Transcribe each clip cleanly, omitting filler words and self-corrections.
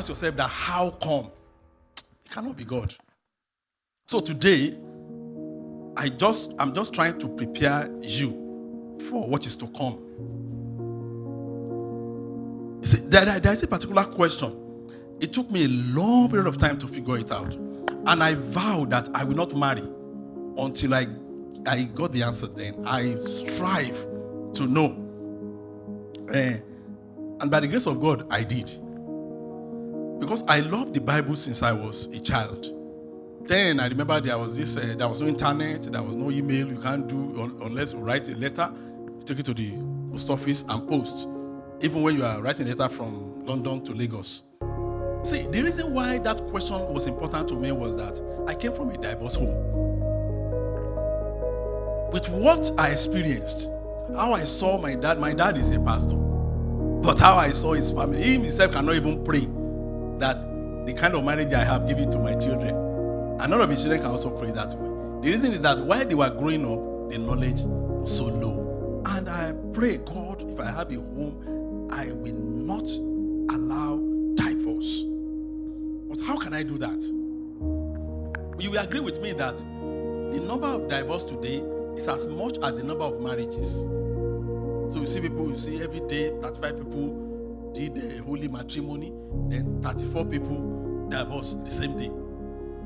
ask yourself that how come? It cannot be God. So today, I'm just trying to prepare you for what is to come. You see, there is a particular question. It took me a long period of time to figure it out. And I vowed that I will not marry until I got the answer then. I strive to know. And by the grace of God, I did. Because I loved the Bible since I was a child. Then I remember there was no internet, there was no email. You can't do unless you write a letter, you take it to the post office and post. Even when you are writing a letter from London to Lagos. See, the reason why that question was important to me was that I came from a divorce home. With what I experienced, how I saw my dad is a pastor. But how I saw his family, he himself cannot even pray that the kind of marriage I have given to my children. And none of his children can also pray that way. The reason is that while they were growing up, the knowledge was so low. And I pray, God, if I have a home, I will not allow divorce. But how can I do that? You will agree with me that the number of divorce today is as much as the number of marriages. So you see every day, 35 people did a holy matrimony, then 34 people divorced the same day.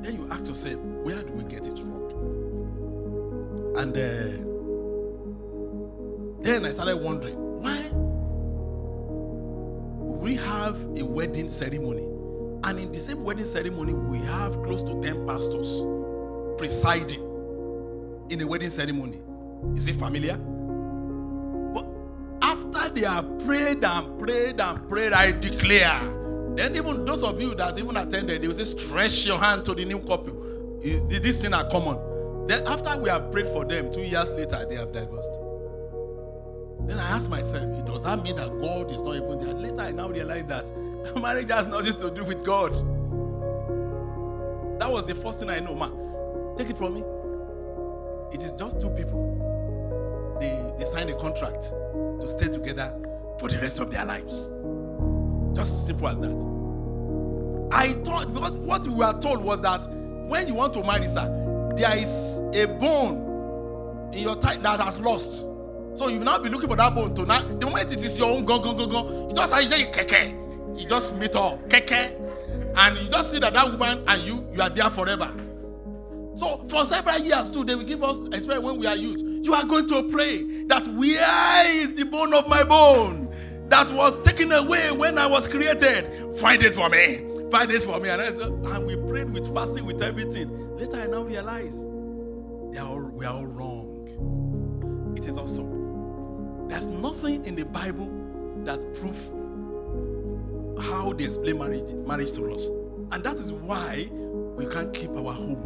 Then you ask yourself, where do we get it wrong? And then I started wondering, why we have a wedding ceremony, and in the same wedding ceremony, we have close to 10 pastors presiding in a wedding ceremony. Is it familiar? But after they have prayed and prayed and prayed, I declare. Then even those of you that even attended, they will say, stretch your hand to the new couple. These things are common. Then after we have prayed for them, 2 years later, they have divorced. Then I asked myself, does that mean that God is not even there? Later I now realize that marriage has nothing to do with God. That was the first thing I know, man. Take it from me. It is just two people. They signed a contract to stay together for the rest of their lives. Just simple as that. I thought, because what we were told was that when you want to marry, sir, there is a bone in your thigh that has lost. So you will now be looking for that bone tonight. The moment it is your own, go. You just say keke. You just meet up, keke, and you just see that woman and you are there forever. So for several years too, they will give us, especially when we are youth, you are going to pray that where is the bone of my bone that was taken away when I was created? Find it for me. Find it for me. And we prayed with fasting, with everything. Later I now realize we are all wrong. It is not so. There's nothing in the Bible that proves how they explain marriage to us. And that is why we can't keep our home.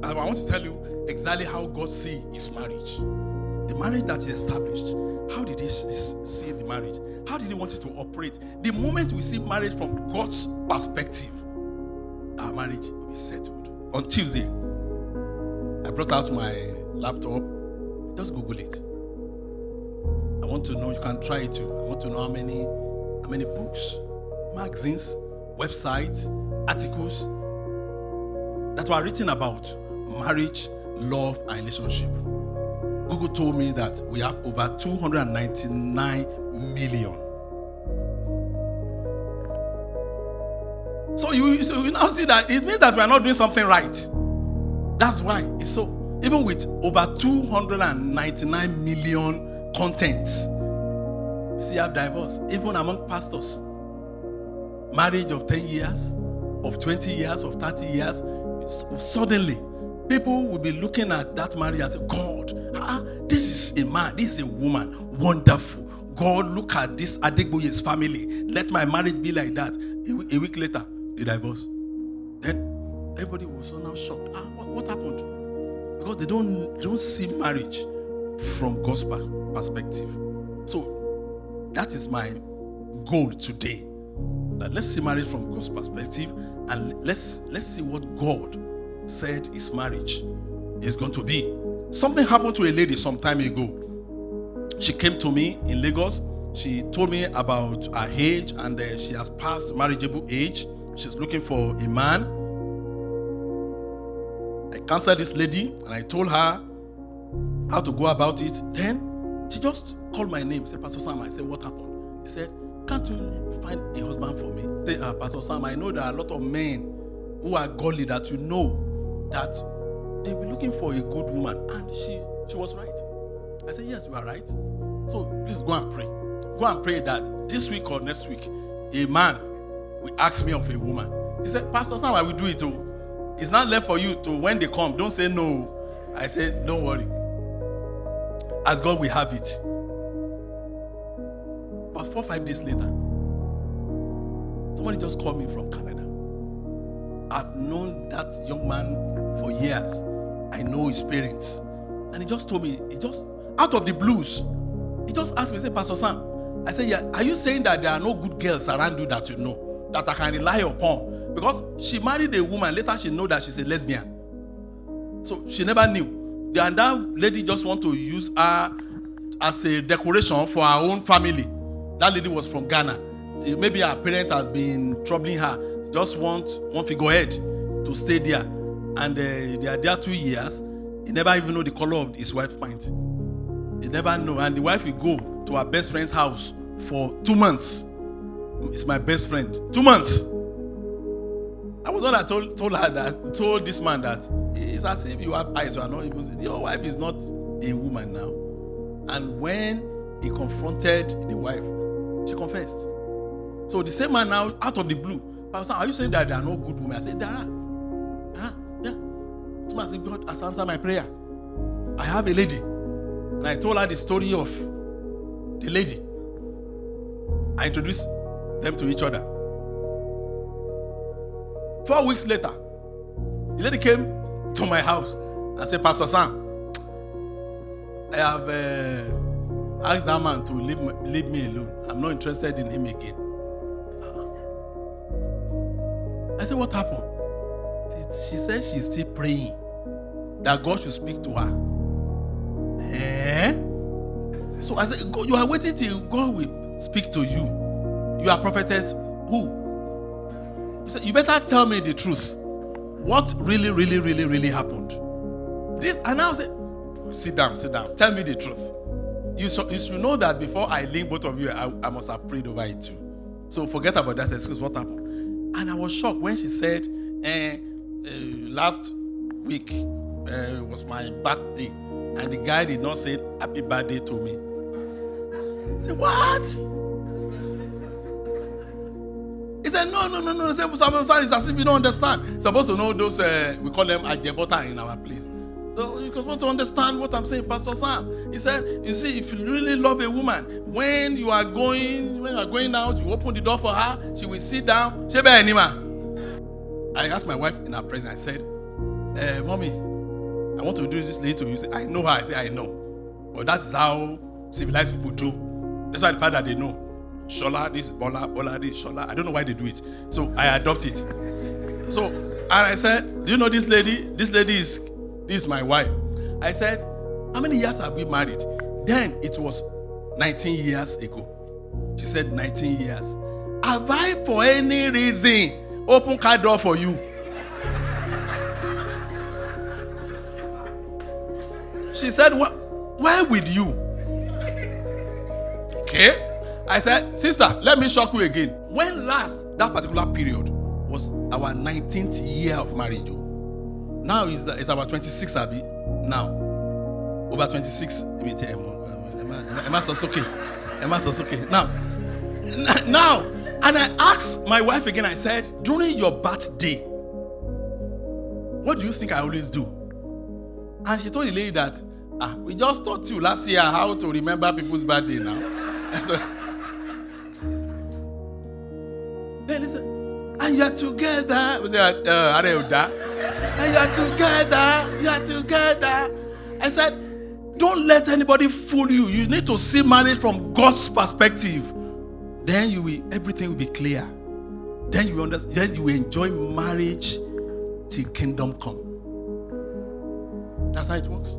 And I want to tell you exactly how God sees his marriage. The marriage that he established. How did he see the marriage? How did he want it to operate? The moment we see marriage from God's perspective, our marriage will be settled. On Tuesday, I brought out my laptop. Just Google it. I want to know, you can try it too. I want to know how many books, magazines, websites, articles that were written about marriage, love, and relationship. Google told me that we have over 299 million. So you now see that it means that we are not doing something right. That's why it's so. Even with over 299 million contents, you see, you have divorce, even among pastors. Marriage of 10 years, of 20 years, of 30 years. Suddenly, people will be looking at that marriage and say, God, this is a man, this is a woman, wonderful. God, look at this Adegboye's family. Let my marriage be like that. A week later, they divorce. Then everybody was so now shocked. What happened? Because they don't see marriage from God's perspective. So that is my goal today. That let's see marriage from God's perspective, and let's see what God said his marriage is going to be. Something happened to a lady some time ago. She came to me in Lagos. She told me about her age, and she has passed marriageable age. She's looking for a man. I counseled this lady, and I told her how to go about it. Then she just called my name, said, Pastor Sam. I said, what happened? He said, can't you find a husband for me? I said, Pastor Sam, I know there are a lot of men who are godly that you know that they'll be looking for a good woman. And she was right. I said, yes, you are right. So please go and pray. Go and pray that this week or next week, a man will ask me of a woman. He said, Pastor Sam, I will do it too. It's not left for you to, when they come, don't say no. I said, don't worry. As God will have it. But 4 or 5 days later, somebody just called me from Canada. I've known that young man for years. I know his parents. And he just told me, he just, out of the blues, he just asked me, he said, Pastor Sam, I said, yeah, are you saying that there are no good girls around you that you know, that I can rely upon? Because she married a woman, later she know that she's a lesbian. So she never knew. And that lady just want to use her as a decoration for her own family. That lady was from Ghana. Maybe her parent has been troubling her. She just want one figurehead to stay there. And they are there 2 years. He never even know the color of his wife's pint. He never know. And the wife will go to her best friend's house for 2 months. It's my best friend. 2 months. I was one that told this man that it's as if you have eyes, you are not even seeing. Your wife is not a woman now. And when he confronted the wife, she confessed. So the same man now, out of the blue, Pastor, are you saying that there are no good women? I said, there are. Yeah. This man said, God has answered my prayer. I have a lady. And I told her the story of the lady. I introduced them to each other. 4 weeks later, the lady came to my house and said, Pastor Sam, I have asked that man to leave me alone. I'm not interested in him again. I said, what happened? She said she's still praying that God should speak to her. So I said, God, you are waiting till God will speak to you. You are prophetess who? He said, you better tell me the truth. What really happened? This, and now I said, sit down. Tell me the truth. You should know that before I link both of you, I must have prayed over it too. So forget about that excuse. What happened? And I was shocked when she said, last week was my birthday, and the guy did not say happy birthday to me. I said, what? He said, no. He said, it's as if you don't understand. You're supposed to know those, we call them ajebota in our place. So you're supposed to understand what I'm saying, Pastor Sam. He said, you see, if you really love a woman, when you are going out, you open the door for her, she will sit down. I asked my wife in her presence, I said, Mommy, I want to do this lady to you. She said, I know her. I said, I know. But that is how civilized people do. That's why the fact that they know. Shola, this Bola, this Shola. I don't know why they do it. So I adopt it. So, and I said, do you know this lady? This is my wife. I said, how many years have we married? Then it was 19 years ago. She said, 19 years. Have I for any reason opened car door for you? She said, where with you? Okay. I said, sister, let me shock you again. When last that particular period was our 19th year of marriage. Now it's about 26, Abby. Now, over 26. Now, and I asked my wife again, I said, during your birthday, what do you think I always do? And she told the lady that, we just taught you last year how to remember people's birthday now. Then listen, and you are together. And you are together. I said, don't let anybody fool you. You need to see marriage from God's perspective. Then everything will be clear. Then you understand. Then you will enjoy marriage till kingdom come. That's how it works.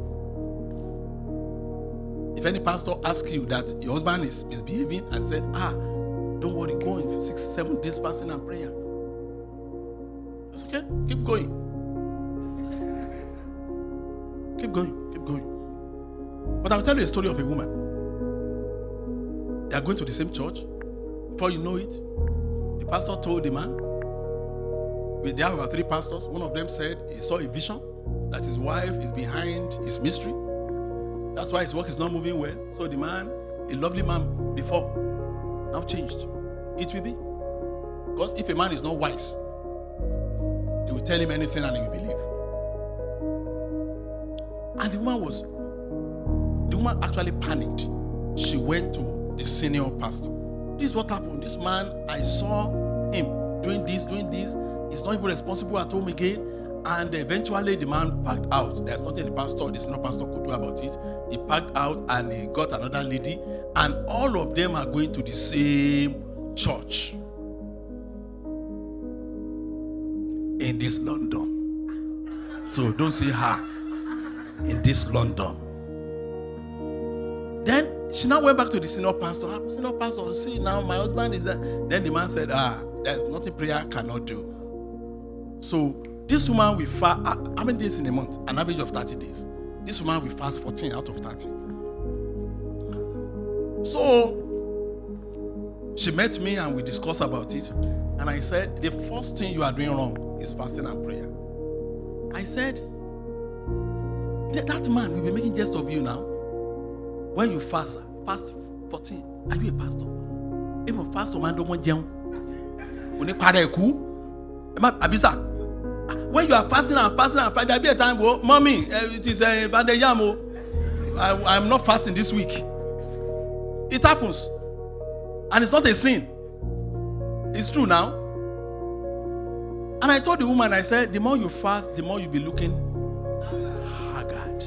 If If any pastor asks you that your husband is misbehaving and said, don't worry, go in for 6-7 days fasting and prayer. It's okay. Keep going. Keep going. Keep going. But I'll tell you a story of a woman. They are going to the same church. Before you know it, the pastor told the man, they have about 3 pastors. One of them said he saw a vision that his wife is behind his mystery. That's why his work is not moving well. So the man, a lovely man before, now changed. It will be. Because if a man is not wise, he will tell him anything and he will believe. And the woman actually panicked. She went to the senior pastor. This is what happened. This man, I saw him doing this. He's not even responsible at home again. And eventually the man packed out. There's nothing the senior pastor could do about it. He packed out and he got another lady. And all of them are going to the same church. In this London. So don't say her. In this London. Then she now went back to the senior pastor. Senior pastor, see now my husband is there. Then the man said, there's nothing prayer cannot do. So this woman will fast, how many days in a month? An average of 30 days. This woman will fast 14 out of 30. So she met me and we discussed about it. And I said, the first thing you are doing wrong is fasting and prayer. I said, that man will be making jest of you now. When you fast 14, are you a pastor? Even pastor man don't want jẹun. When you are fasting and there be a time, mommy, it is a bandejamo. I'm not fasting this week. It happens. And it's not a sin. It's true now. And I told the woman, I said, the more you fast, the more you'll be looking haggard.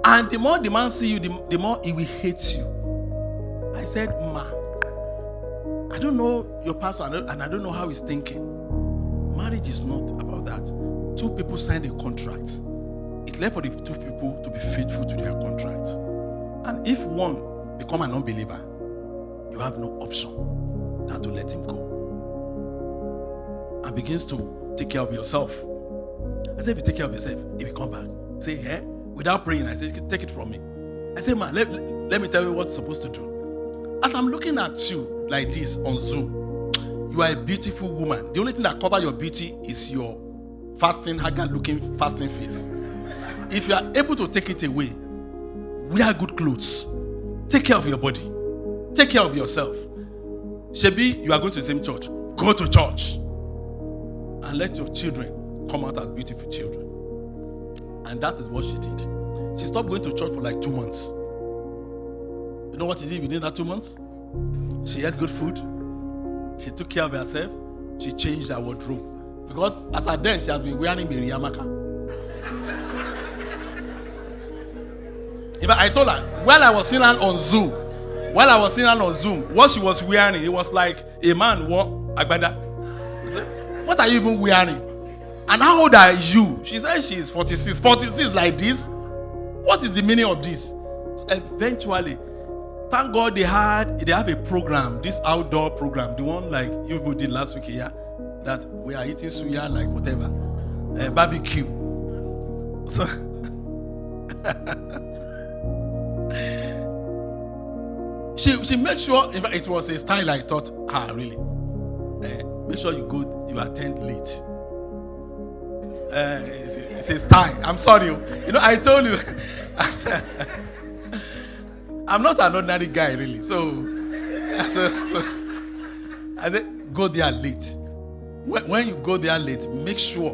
And the more the man see you, the more he will hate you. I said, Ma, I don't know your pastor and I don't know how he's thinking. Marriage is not about that. 2 people signed a contract. It's left for the 2 people to be faithful to their contract. And if one become an unbeliever, you have no option than to let him go. And begins to take care of yourself. I said, if you take care of yourself, if you come back, say, without praying, I said, take it from me. I said, man, let me tell you what you're supposed to do. As I'm looking at you like this on Zoom, you are a beautiful woman. The only thing that covers your beauty is your fasting, haggard-looking fasting face. If you are able to take it away, wear good clothes. Take care of your body. Take care of yourself. Shebi, you are going to the same church. Go to church. And let your children come out as beautiful children. And that is what she did. She stopped going to church for like 2 months. You know what she did within that 2 months? She ate good food. She took care of herself. She changed her wardrobe. Because as at then, she has been wearing Miriamaka. In fact, I told her, while I was seeing her on Zoom, what she was wearing, it was like a man wore agbada. I said, what are you even wearing? And how old are you? She said she is 46. 46 like this? What is the meaning of this? So eventually, thank God they have a program, this outdoor program, the one like you people did last week here, that we are eating suya, like whatever, barbecue. So, she made sure, in fact, it was a style I thought, really. Make sure you attend late. It's a style. I'm sorry. You know, I told you. I'm not an ordinary guy, really. So I said, go there late. When you go there late, make sure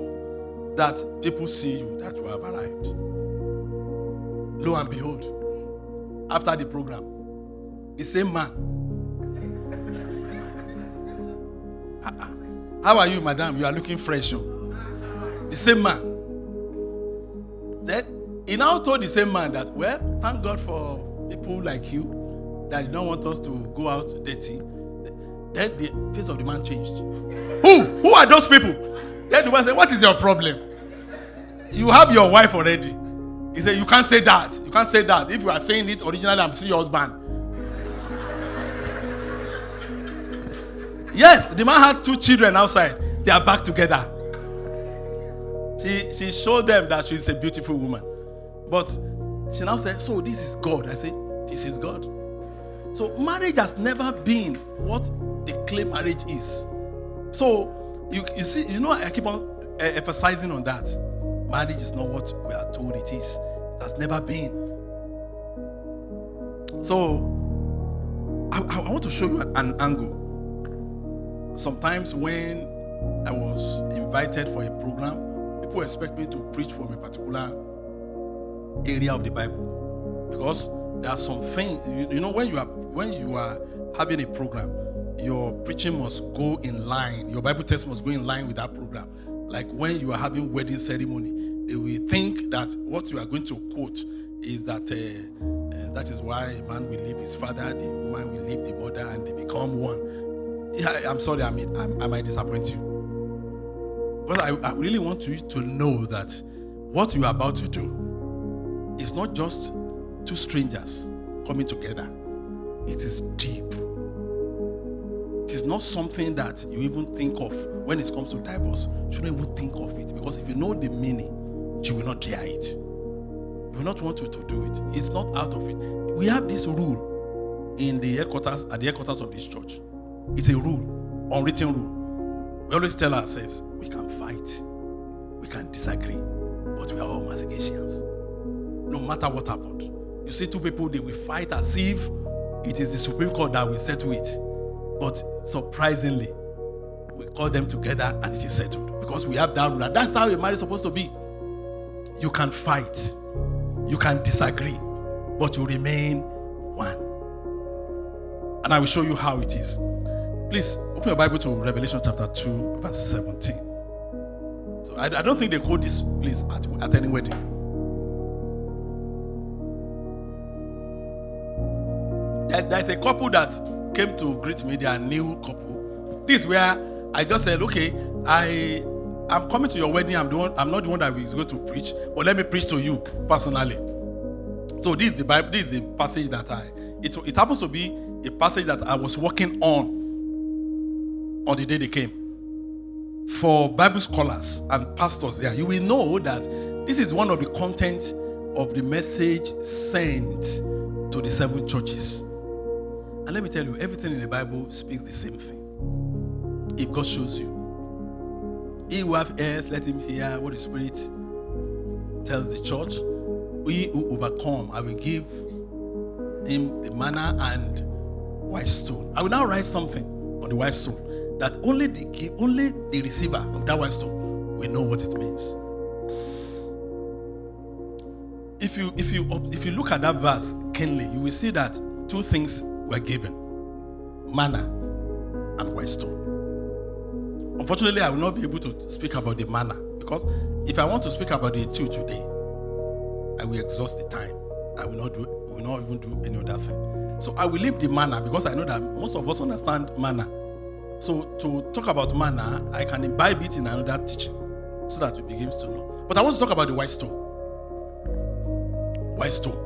that people see you, that you have arrived. Lo and behold, after the program, the same man. How are you, madam? You are looking fresh. The same man. Then he now told the same man that, well, thank God for people like you that don't want us to go out dirty. Then the face of the man changed. Who are those people? Then the man said, what is your problem? You have your wife already. He said, you can't say that. You can't say that. If you are saying it originally, I'm still your husband. Yes, the man had 2 children outside. They are back together. She showed them that she's a beautiful woman. But she now said, so this is God. I said, this is God. So marriage has never been what they claim marriage is. So you see, I keep on emphasizing on that. Marriage is not what we are told it is. It has never been. So I want to show you an angle. Sometimes when I was invited for a program, people expect me to preach from a particular area of the Bible, because there are some things, when you are having a program, your preaching must go in line, your Bible text must go in line with that program. Like when you are having wedding ceremony, they will think that what you are going to quote is that that is why a man will leave his father, the woman will leave the mother, and they become one. Yeah, I'm sorry, I might disappoint you. But I really want you to know that what you are about to do is not just 2 strangers coming together. It is deep. It is not something that you even think of when it comes to divorce. You shouldn't even think of it, because if you know the meaning, you will not dare it. You will not want to do it. It's not out of it. We have this rule at the headquarters of this church. It's a rule, unwritten rule. We always tell ourselves, we can fight, we can disagree, but we are all Masigetians. No matter what happened. You see 2 people, they will fight as if it is the Supreme Court that will settle it. But surprisingly, we call them together and it is settled. Because we have that rule. And that's how a marriage is supposed to be. You can fight, you can disagree, but you remain one. And I will show you how it is. Please, open your Bible to Revelation chapter 2, verse 17. So I don't think they quote this place at any wedding. There's a couple that came to greet me. They are a new couple. This is where I just said, okay, I'm coming to your wedding. I'm not the one that is going to preach, but let me preach to you personally. So this is the Bible. This is the passage that it happens to be a passage that I was working on the day they came. For Bible scholars and pastors there, you will know that this is one of the content of the message sent to the 7 churches. And let me tell you, everything in the Bible speaks the same thing. If God shows you, he who have ears, let him hear what the Spirit tells the church. We who overcome, I will give him the manna and white stone. I will now write something on the white stone that only the receiver of that white stone will know what it means. If you look at that verse keenly, you will see that 2 things were given: manna and white stone. Unfortunately, I will not be able to speak about the manna, because if I want to speak about the 2 today, I will exhaust the time. I will not even do any other thing. So I will leave the manna, because I know that most of us understand manna. So to talk about manna, I can imbibe it in another teaching so that it begins to know. But I want to talk about the white stone. White stone.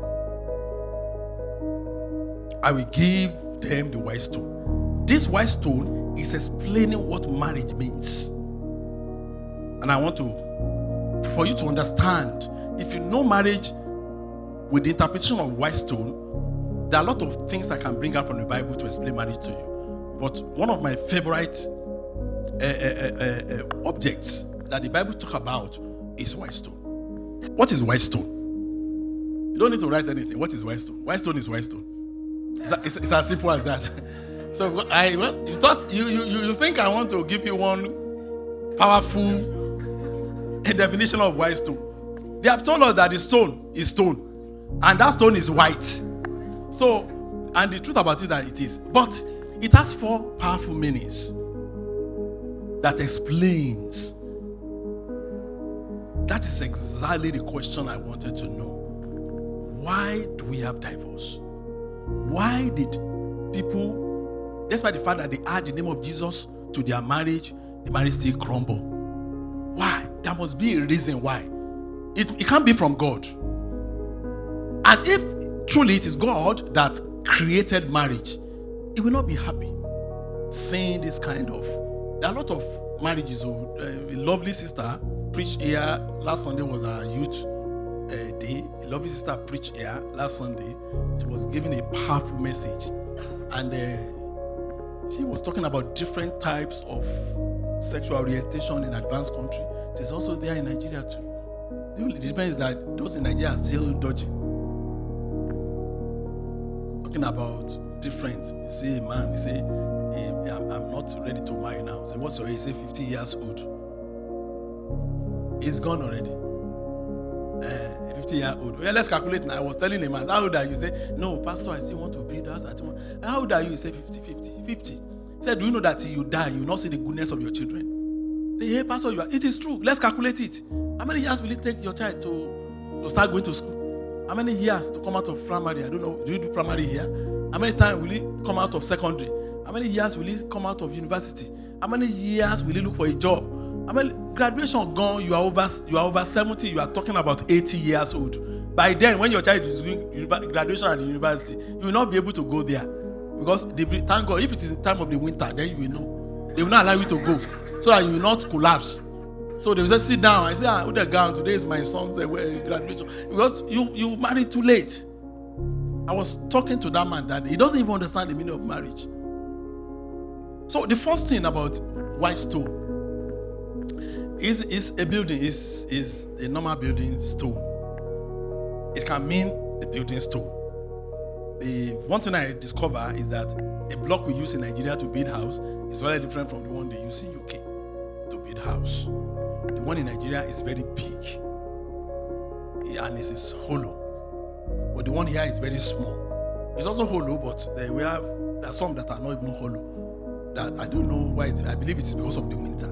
I will give them the white stone. This white stone is explaining what marriage means. And I want for you to understand, if you know marriage with the interpretation of white stone, there are a lot of things I can bring out from the Bible to explain marriage to you. But one of my favorite objects that the Bible talks about is white stone. What is white stone? You don't need to write anything. What is white stone? White stone is white stone. It's as simple as that. So you thought you think I want to give you one powerful definition of white stone? They have told us that the stone is stone, and that stone is white. So, and the truth about it that it is, but it has 4 powerful meanings that explains. That is exactly the question I wanted to know. Why do we have divorce? Why did people, despite the fact that they add the name of Jesus to their marriage, the marriage still crumble? Why? There must be a reason why. It can't be from God. And if truly it is God that created marriage, he will not be happy seeing this kind of. There are a lot of marriages. A lovely sister preached here last Sunday, was our youth day. A lovely sister preached here last Sunday. She was giving a powerful message, and she was talking about different types of sexual orientation in advanced country. It is also there in Nigeria too. The only difference is that those in Nigeria are still dodging. Talking about different. You see a man, you say, I'm not ready to marry now. So what's your age? Say 50 years old. He's gone already. 50-year-old. Well, let's calculate now. I was telling him, how old are you? He said, no, Pastor, I still want to build a house. How old are you? He said, 50. He said, do you know that till you die, you will not see the goodness of your children? Say, hey, Pastor, it is true. Let's calculate it. How many years will it take your child to start going to school? How many years to come out of primary? I don't know. Do you do primary here? How many times will he come out of secondary? How many years will he come out of university? How many years will he look for a job? How many graduation gone? You are over 70. You are talking about 80 years old. By then, when your child is doing graduation at the university, you will not be able to go there because thank God, if it is in time of the winter, then you will know. They will not allow you to go so that you will not collapse. So they will say, sit down. I say, who the gown? Today is my son's graduation. Because you married too late. I was talking to that man that he doesn't even understand the meaning of marriage. So the first thing about white stone is a building, is a normal building stone. It can mean the building stone. The one thing I discover is that a block we use in Nigeria to build house is very different from the one they use in UK to build house. The one in Nigeria is very big and it is hollow. But the one here is very small. It's also hollow, but there are some that are not even hollow. That I don't know why. I believe it is because of the winter.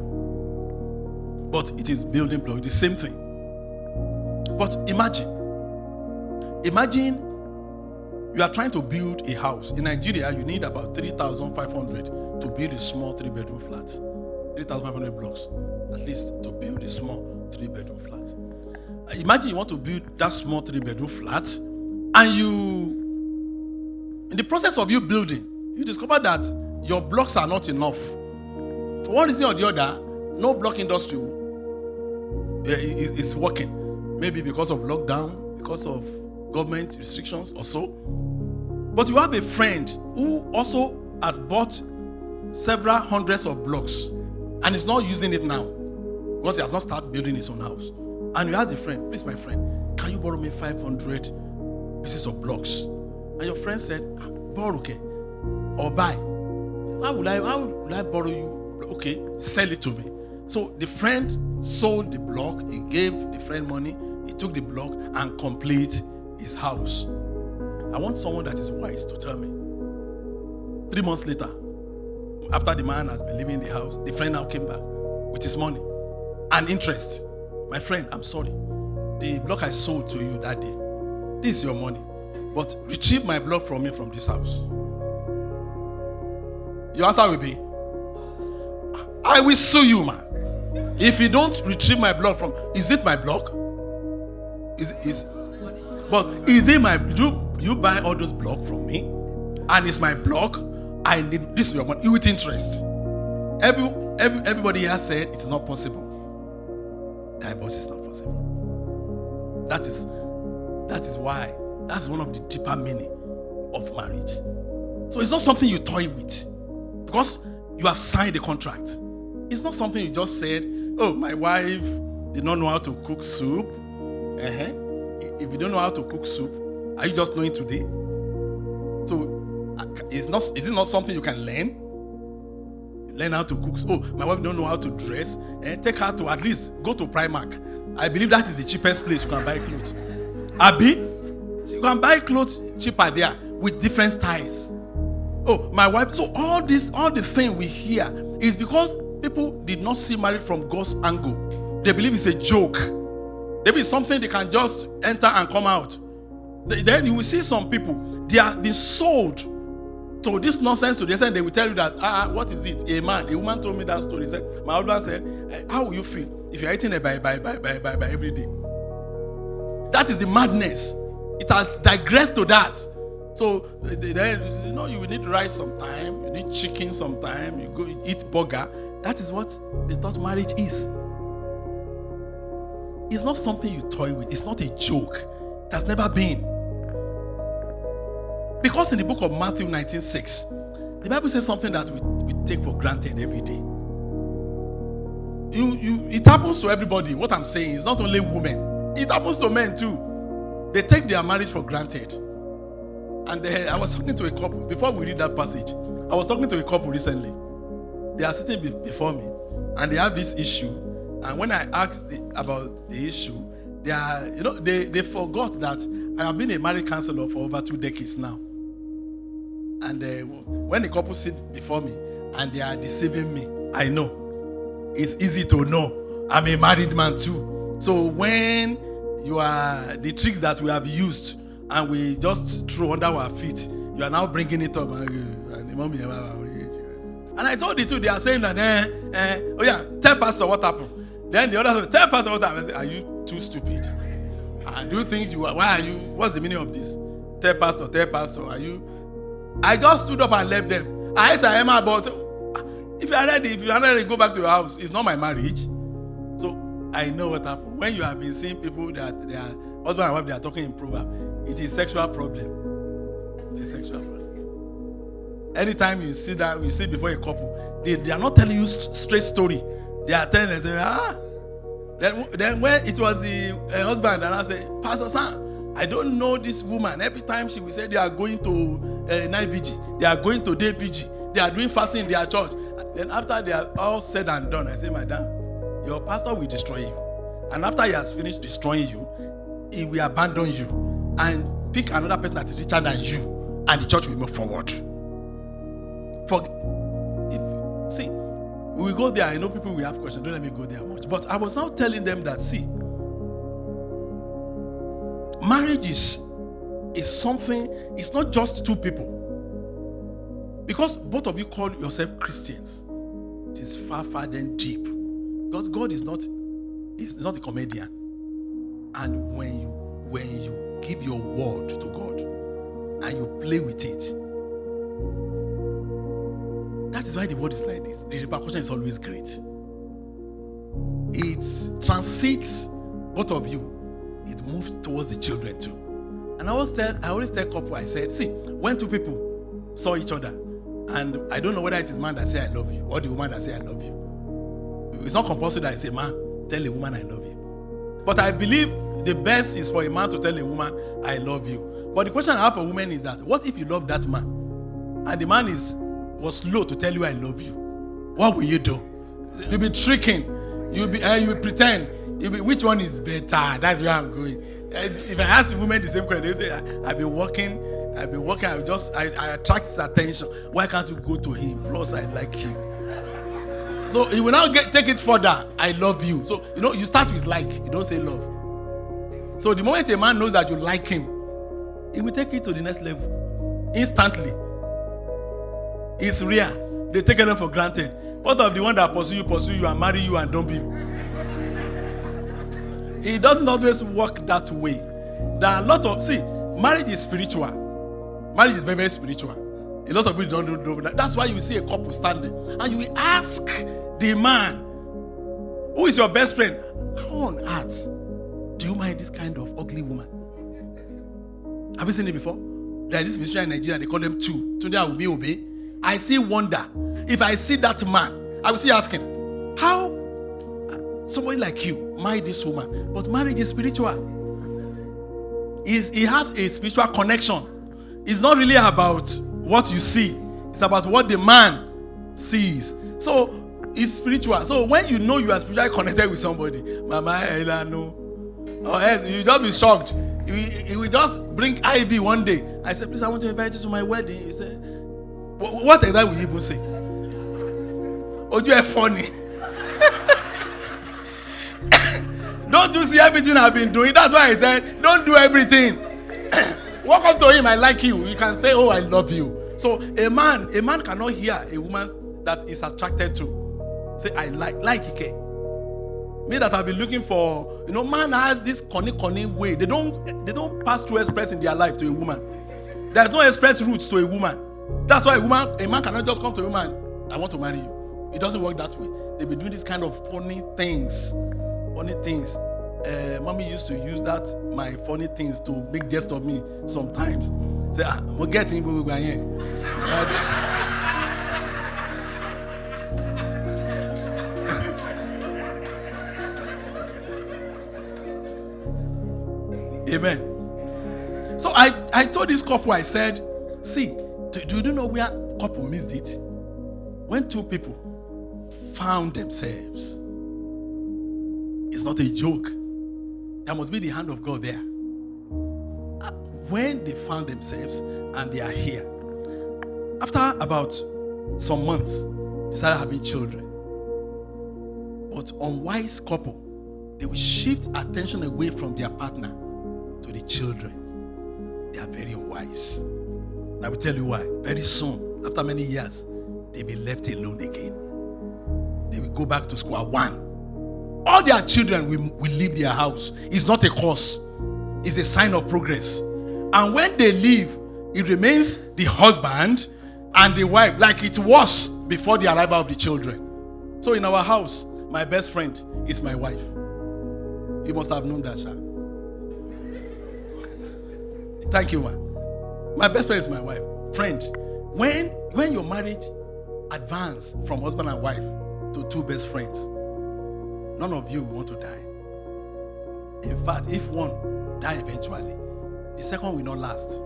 But it is building block. It's the same thing. But imagine you are trying to build a house. In Nigeria, you need about 3,500 to build a small 3-bedroom flat. 3,500 blocks, at least, to build a small 3-bedroom flat. Imagine you want to build that small 3-bedroom flat, and in the process of you building, you discover that your blocks are not enough. For one reason or the other, no block industry is working. Maybe because of lockdown, because of government restrictions or so. But you have a friend who also has bought several hundreds of blocks and is not using it now because he has not started building his own house. And you ask the friend, please my friend, can you borrow me 500 pieces of blocks? And your friend said, borrow, okay, or buy. How would I borrow you? Okay, sell it to me. So the friend sold the block, he gave the friend money, he took the block and complete his house. I want someone that is wise to tell me. 3 months later, after the man has been living in the house, the friend now came back with his money and interest. My friend, I'm sorry. The block I sold to you that day, this is your money. But retrieve my block from me from this house. Your answer will be, I will sue you, man. If you don't retrieve my block from, is it my block? But is it my, do you buy all those blocks from me? And it's my block. I need, this is your money, with interest. Everybody here said it is not possible. Divorce is not possible. That is why, that's one of the deeper meaning of marriage. So it's not something you toy with. Because you have signed a contract. It's not something you just said, oh, my wife did not know how to cook soup. If you don't know how to cook soup, are you just knowing today? So is it not something you can learn? Learn how to cook. Oh, my wife don't know how to dress. Take her to at least go to Primark. I believe that is the cheapest place you can buy clothes. Abi? So you can buy clothes cheaper there with different styles. Oh, my wife. So all the thing we hear is because people did not see marriage from God's angle. They believe it's a joke. Maybe it's something they can just enter and come out. Then you will see some people, they have been sold to this nonsense to the extent they will tell you that, what is it? A woman told me that story. Said, my husband said, how will you feel if you're eating a by every day? That is the madness It has digressed to that. So then, you will need rice sometime, you need chicken sometime, you go eat burger. That is what they thought marriage is. It's not something you toy with. It's not a joke. It has never been. Because in the book of Matthew 19:6, the Bible says something that we take for granted every day. It happens to everybody. What I'm saying is not only women. It happens to men too. They take their marriage for granted. And I was talking to a couple, before we read that passage, I was talking to a couple recently. They are sitting before me, and they have this issue. And when I asked about the issue, they forgot that I have been a marriage counselor for over 2 decades now. And when the couple sit before me and they are deceiving me, I know. It's easy to know. I'm a married man too. So when you are the tricks that we have used and we just throw under our feet, you are now bringing it up. And I told the two, they are saying that, oh yeah, tell pastor what happened. Then the other said, tell pastor what happened. I said, are you too stupid? Do you think why are you, what's the meaning of this? Tell pastor, are you? I just stood up and left them. I said, Emma, about if you are ready, go back to your house. It's not my marriage. So I know what happened. When you have been seeing people that they are husband and wife, they are talking in proverb, it is sexual problem. It is sexual problem. Anytime you see that, you see before a couple, they are not telling you straight story. They are telling you, Then when it was the husband, and I said, Pastor Sam, I don't know this woman. Every time she will say they are going to night vigil, they are going to day vigil, they are doing fasting in their church. Then after they are all said and done, I say, Madam, your pastor will destroy you. And after he has finished destroying you, he will abandon you and pick another person that is richer than you, and the church will move forward. See, we will go there. I know people will have questions. Don't let me go there much. But I was now telling them that, see, marriage is something, it's not just two people. Because both of you call yourself Christians, it is far, far then deep. Because God is not a comedian. And when you give your word to God and you play with it, that is why the word is like this. The repercussion is always great. It transcends both of you. It moves towards the children too. And I always tell couple, I said, see, when two people saw each other, and I don't know whether it is man that say I love you or the woman that say I love you. It's not compulsory that I say, man, tell a woman I love you. But I believe the best is for a man to tell a woman I love you. But the question I have for women is that, what if you love that man and the man was slow to tell you I love you? What will you do? You'll be tricking. You'll pretend. Which one is better? That's where I'm going. If I ask women the same question, I've been working. I attract his attention. Why can't you go to him? Plus, I like him. So he will now take it further. I love you. So you start with like. You don't say love. So the moment a man knows that you like him, he will take it to the next level instantly. It's rare. They take it for granted. What of the one that pursue you and marry you and dump you? It doesn't always work that way. There are a lot of, marriage is spiritual. Marriage is very, very spiritual. A lot of people don't know that. That's why you see a couple standing and you will ask the man, who is your best friend? How on earth do you marry this kind of ugly woman? Have you seen it before? There is this ministry in Nigeria, they call them two. Today I will be obey. I see wonder. If I see that man, I will see asking, how somebody like you marry this woman? But marriage is spiritual. It has a spiritual connection. It's not really about what you see. It's about what the man sees. So it's spiritual. So when you know you are spiritually connected with somebody, Mama Aanu, or else you just be shocked. He will just bring Ivy one day. I said, please, I want to invite you to my wedding. He said, what exactly will you even say? Oh, you are funny. Don't you see everything I've been doing? That's why I said, don't do everything. Walk up to him, I like you. You can say, oh, I love you. So a man cannot hear a woman that is attracted to say, I like Ike. Me that have been looking for, man has this conny way. They don't pass through express in their life to a woman. There's no express routes to a woman. That's why a man cannot just come to a woman, I want to marry you. It doesn't work that way. They be doing this kind of funny things. Mommy used to use my funny things to make jest of me sometimes. Say, we're getting where we are here. Amen. So I told this couple, I said, see, do you know where couple missed it? When two people found themselves, it's not a joke. There must be the hand of God there. When they found themselves and they are here, after about some months, they started having children. But unwise couple, they will shift attention away from their partner to the children. They are very unwise. And I will tell you why. Very soon, after many years, they'll be left alone again. They will go back to square one. All their children will leave their house. It's not a curse. It's a sign of progress. And when they leave, it remains the husband and the wife like it was before the arrival of the children. So in our house, my best friend is my wife. You must have known that, Sha. Thank you, man. My best friend is my wife. Friend, when your marriage advance from husband and wife to two best friends, none of you want to die. In fact, if one die eventually, the second will not last.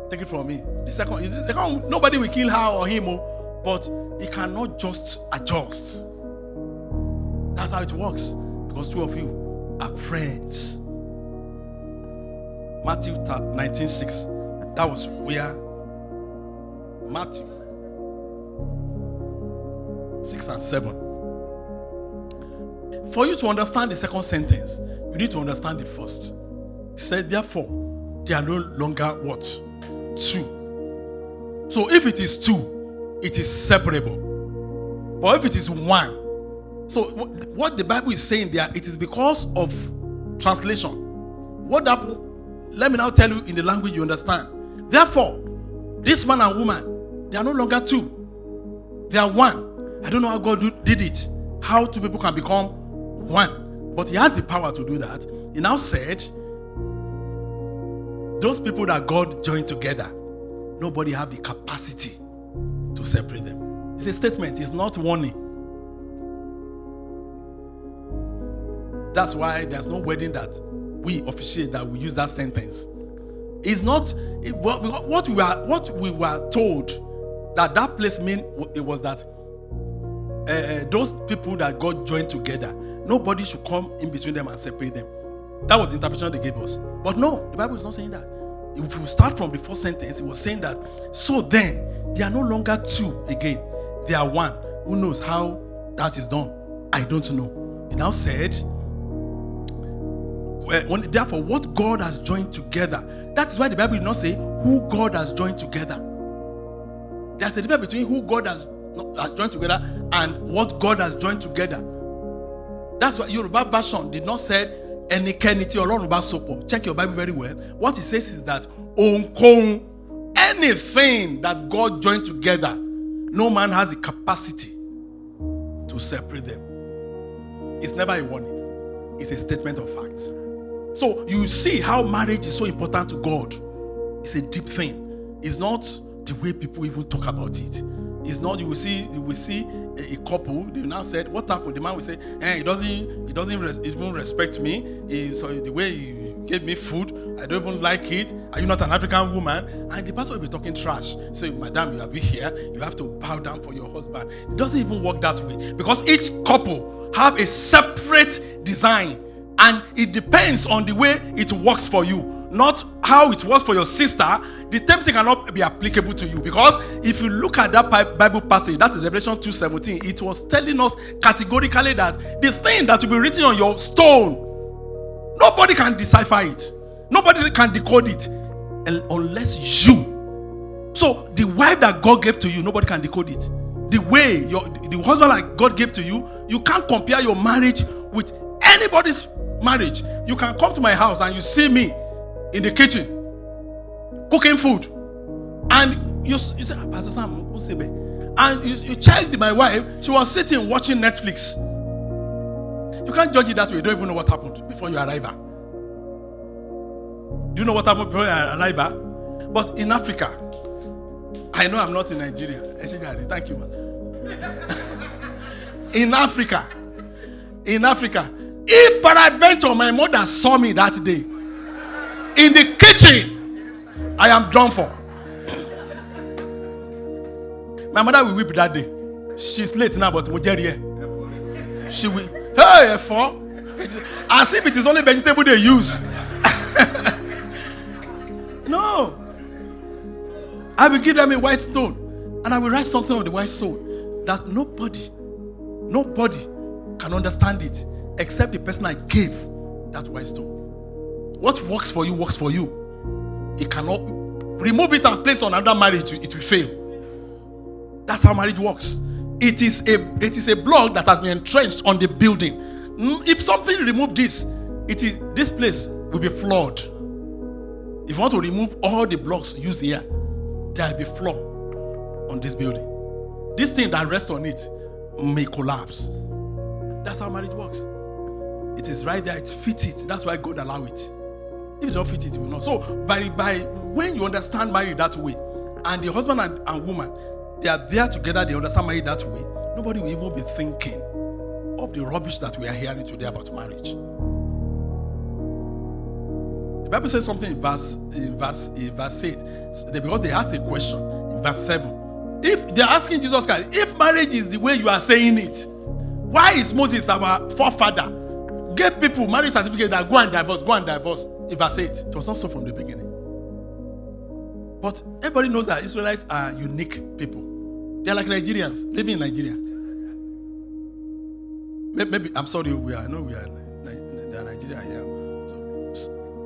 Take it from me. The second, nobody will kill her or him, but he cannot just adjust. That's how it works. Because two of you are friends. Matthew 19:6. That was where Matthew 6 and 7. For you to understand the second sentence, you need to understand the first. He said, therefore, they are no longer what? Two. So if it is two, it is separable. But if it is one, so what the Bible is saying there, it is because of translation. What happened? Let me now tell you in the language you understand. Therefore, this man and woman, they are no longer two. They are one. I don't know how God did it. How two people can become one. But he has the power to do that. He now said, those people that God joined together, nobody have the capacity to separate them. It's a statement. It's not warning. That's why there's no wedding that we officiate that we use that sentence. It's not what we were told that place mean. It was that those people that God joined together, nobody should come in between them and separate them. That was the interpretation they gave us. But no, the Bible is not saying that. If you start from the first sentence, it was saying that, so then, they are no longer two again. They are one. Who knows how that is done? I don't know. He now said, therefore, what God has joined together. That is why the Bible did not say who God has joined together. There's a difference between who God has joined together and what God has joined together. That's why Yoruba version did not say Enikeni ti Ọlọ́run bá sopọ̀. Check your Bible very well. What it says is that ohunkóhun, anything that God joined together, no man has the capacity to separate them. It's never a warning. It's a statement of fact. So you see how marriage is so important to God. It's a deep thing. It's not the way people even talk about it. It's not, you will see a couple, they now said, what happened? The man will say, he doesn't even respect me. So the way he gave me food, I don't even like it. Are you not an African woman? And the pastor will be talking trash. So, madam, you have been here, you have to bow down for your husband. It doesn't even work that way. Because each couple have a separate design. And it depends on the way it works for you. Not how it works for your sister. The same thing cannot be applicable to you. Because if you look at that Bible passage, that is Revelation 2:17, it was telling us categorically that the thing that will be written on your stone, nobody can decipher it. Nobody can decode it unless you. So the wife that God gave to you, nobody can decode it. the way the husband like God gave to you, you can't compare your marriage with anybody's marriage. You can come to my house and you see me in the kitchen cooking food, and you say, Pastor Sam, and you checked my wife, she was sitting watching Netflix. You can't judge it that way. You don't even know what happened before you arrive. Do you know what happened before you arrive? But in Africa, I know I'm not in Nigeria. Thank you, man. In Africa, if peradventure my mother saw me that day in the kitchen, I am done for. My mother will weep that day. She's late now, but she will. Hey, as if it is only vegetable they use. No. I will give them a white stone, and I will write something on the white stone that nobody can understand it except the person I gave that white stone. What works for you works for you. It cannot remove it and place on another marriage. It will fail. That's how marriage works. It is a block that has been entrenched on the building. If something remove this place will be flawed. If you want to remove all the blocks used here, there will be flaw on this building. This thing that rests on it may collapse. That's how marriage works. It is right there. It fits it. That's why God allow it. If it don't fit it, it will not. So by when you understand marriage that way, and the husband and woman, they are there together, they understand marriage that way, nobody will even be thinking of the rubbish that we are hearing today about marriage. The Bible says something in verse 8. Because they asked a question in verse 7. If they're asking Jesus Christ, if marriage is the way you are saying it, why is Moses, our forefather, gave people marriage certificate that go and divorce? In verse 8. It was not so from the beginning. But everybody knows that Israelites are unique people. They're like Nigerians living in Nigeria. Maybe I'm sorry, I know we are Nigeria here.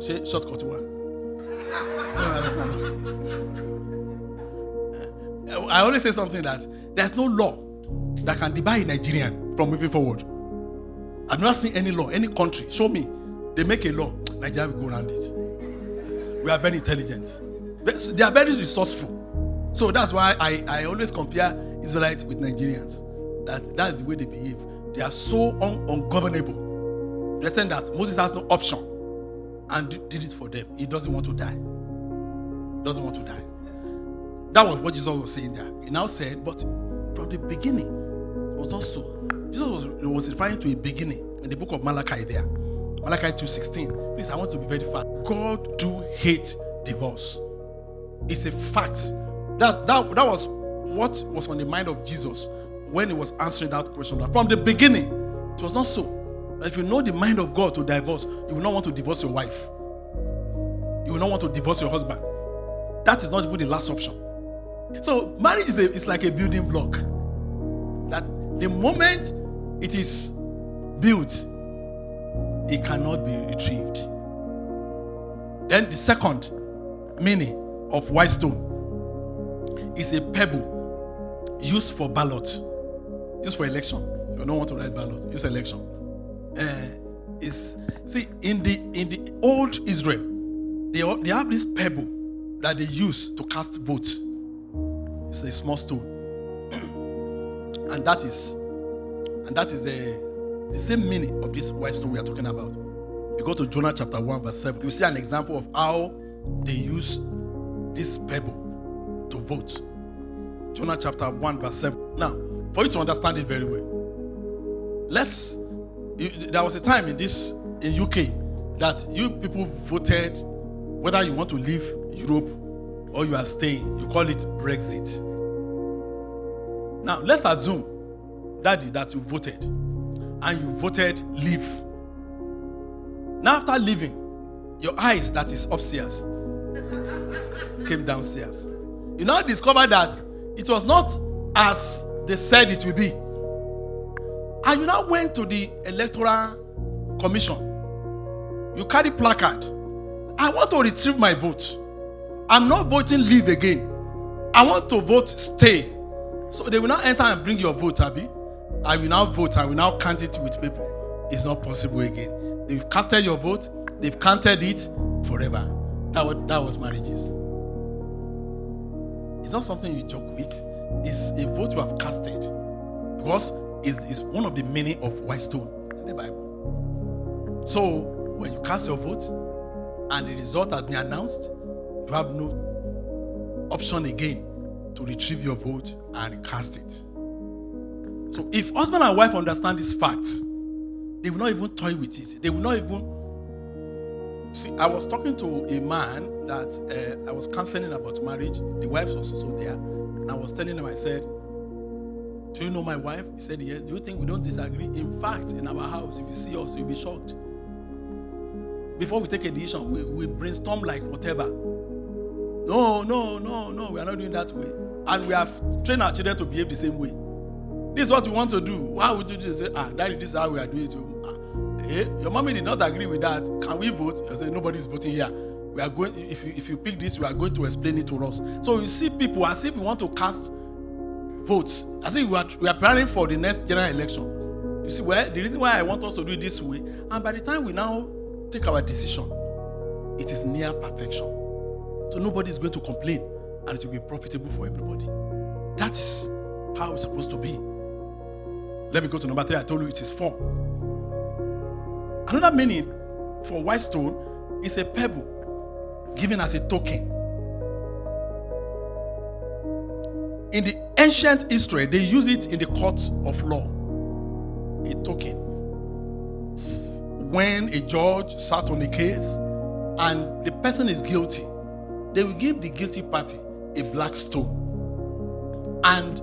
So shortcut one. I always say something that there's no law that can debar a Nigerian from moving forward. I've not seen any law, any country. Show me. They make a law, Nigeria will go around it. We are very intelligent. They are very resourceful. So that's why I always compare Israelites with Nigerians. That's the way they behave. They are so ungovernable. They're saying that Moses has no option and did it for them. He doesn't want to die. That was what Jesus was saying there. He now said, but from the beginning, it was not so. Jesus was referring to a beginning in the book of Malachi there. Malachi 2:16. Please, I want to be very fast. God do hate divorce. It's a fact. That was what was on the mind of Jesus when he was answering that question. From the beginning, it was not so. If you know the mind of God to divorce, you will not want to divorce your wife. You will not want to divorce your husband. That is not even the last option. So marriage is like a building block. That the moment it is built, it cannot be retrieved. Then the second meaning of white stone is a pebble used for ballot, used for election. If you don't want to write ballot, use election. In the old Israel, they have this pebble that they use to cast votes. It's a small stone, and that is the same meaning of this white stone we are talking about. You go to Jonah chapter 1 verse 7. You see an example of how they use this pebble to vote. Jonah chapter 1 verse 7. Now, for you to understand it very well, there was a time in UK that you people voted whether you want to leave Europe or you are staying. You call it Brexit. Now, let's assume, Daddy, that you voted and you voted leave. Now, after leaving, your eyes that is upstairs came downstairs. You now discover that it was not as they said it will be. And you now went to the electoral commission. You carry placard. I want to retrieve my vote. I'm not voting leave again. I want to vote stay. So they will now enter and bring your vote, Abby. I will now vote. I will now count it with people. It's not possible again. They've casted your vote. They've counted it forever. That was marriages. It's not something you joke with. It's a vote you have casted. Because it's one of the meaning of white stone in the Bible. So when you cast your vote and the result has been announced, you have no option again to retrieve your vote and cast it. So if husband and wife understand this fact, they will not even toy with it. They will not even... See, I was talking to a man that I was counseling about marriage. The wife was also there. And I was telling him, I said, do you know my wife? He said, yes. Do you think we don't disagree? In fact, in our house, if you see us, you'll be shocked. Before we take a decision, we brainstorm like whatever. No, we are not doing that way. And we have trained our children to behave the same way. This is what we want to do. Why would you do? Say, Daddy, this is how we are doing it. Your mommy did not agree with that. Can we vote? You say, nobody's voting here. We are going. If you pick this, we are going to explain it to us. So you see people as if we want to cast votes, as if we are planning for the next general election. You see, well, the reason why I want us to do it this way, and by the time we now take our decision, it is near perfection. So nobody is going to complain, and it will be profitable for everybody. That is how it's supposed to be. Let me go to number 3. I told you it is 4. Another meaning for white stone is a pebble given as a token. In the ancient Israel, they use it in the courts of law. A token. When a judge sat on a case and the person is guilty, they will give the guilty party a black stone. And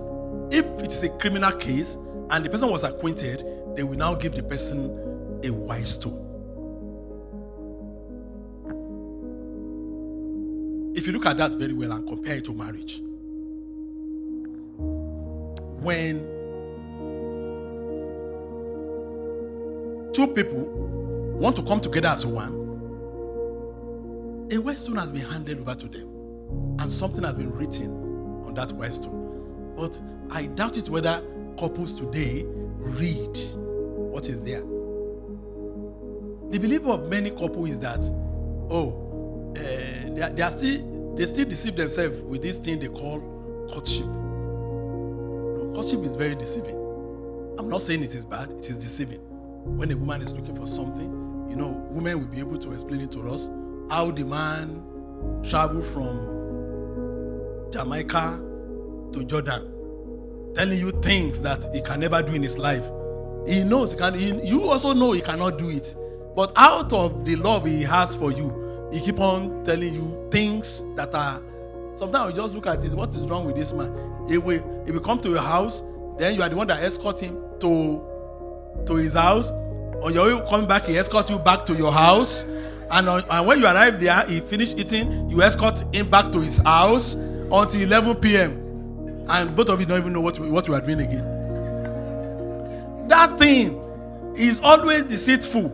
if it's a criminal case and the person was acquitted, they will now give the person a white stone. If you look at that very well and compare it to marriage, when two people want to come together as one, a white stone has been handed over to them and something has been written on that white stone. But I doubt it whether couples today read what is there. The belief of many couples is that, they still deceive themselves with this thing they call courtship. No, courtship is very deceiving. I'm not saying it is bad, it is deceiving. When a woman is looking for something, women will be able to explain it to us. How the man traveled from Jamaica to Jordan, telling you things that he can never do in his life. He knows he can. You also know he cannot do it. But out of the love he has for you, he keep on telling you things that are... Sometimes we just look at it. What is wrong with this man? He will come to your house, then you are the one that escort him to his house. On your way coming back, he escort you back to your house. And when you arrive there, he finish eating, you escort him back to his house until 11 p.m. And both of you don't even know what you are doing again. That thing is always deceitful.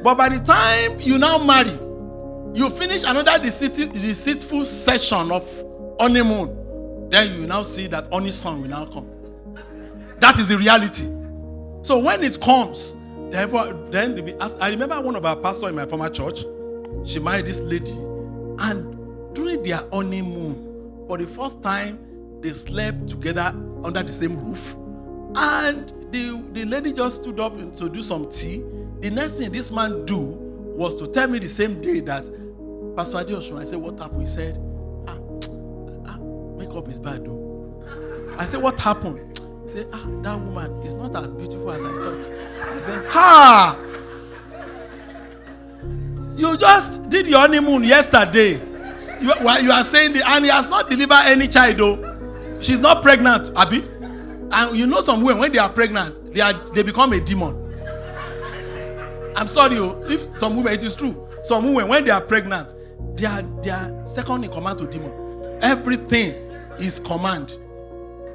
But by the time you now marry, you finish another deceitful session of honeymoon, then you now see that honey song will now come. That is the reality. So when it comes, then be asked. I remember one of our pastors in my former church, she married this lady, and during their honeymoon, for the first time, they slept together under the same roof. And the lady just stood up to do some tea. The next thing this man do was to tell me the same day that, Pastor Adeosun, I said, what happened? He said, makeup is bad though. I said, what happened? He said, that woman is not as beautiful as I thought. I said, you just did your honeymoon yesterday. You are saying and he has not delivered any child though. She's not pregnant, Abi. And you know some women, when they are pregnant, they become a demon. I'm sorry, if some women, it is true. Some women, when they are pregnant, they are second in command to demon. Everything is command.